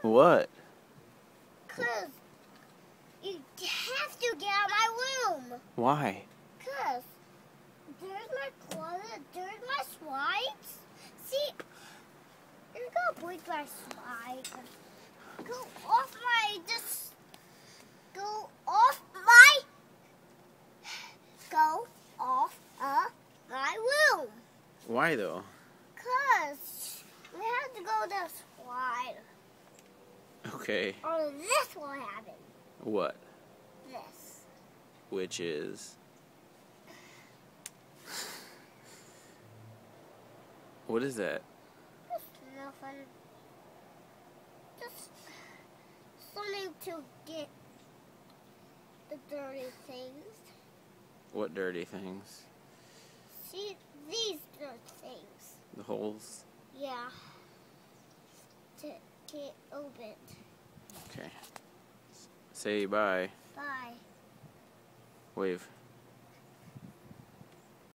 What? Cause you have to get out of my room. Why? Cause there's my closet, there's my slides. See, you're gonna break my slide. Go off my, just go off my room. Why though? Cause we have to go to slide. Okay. Or this will happen. What? This. Which is? What is that? Just nothing. Just something to get the dirty things. What dirty things? See, these dirty things. The holes? Yeah. To get opened. Okay. Say bye. Bye. Wave.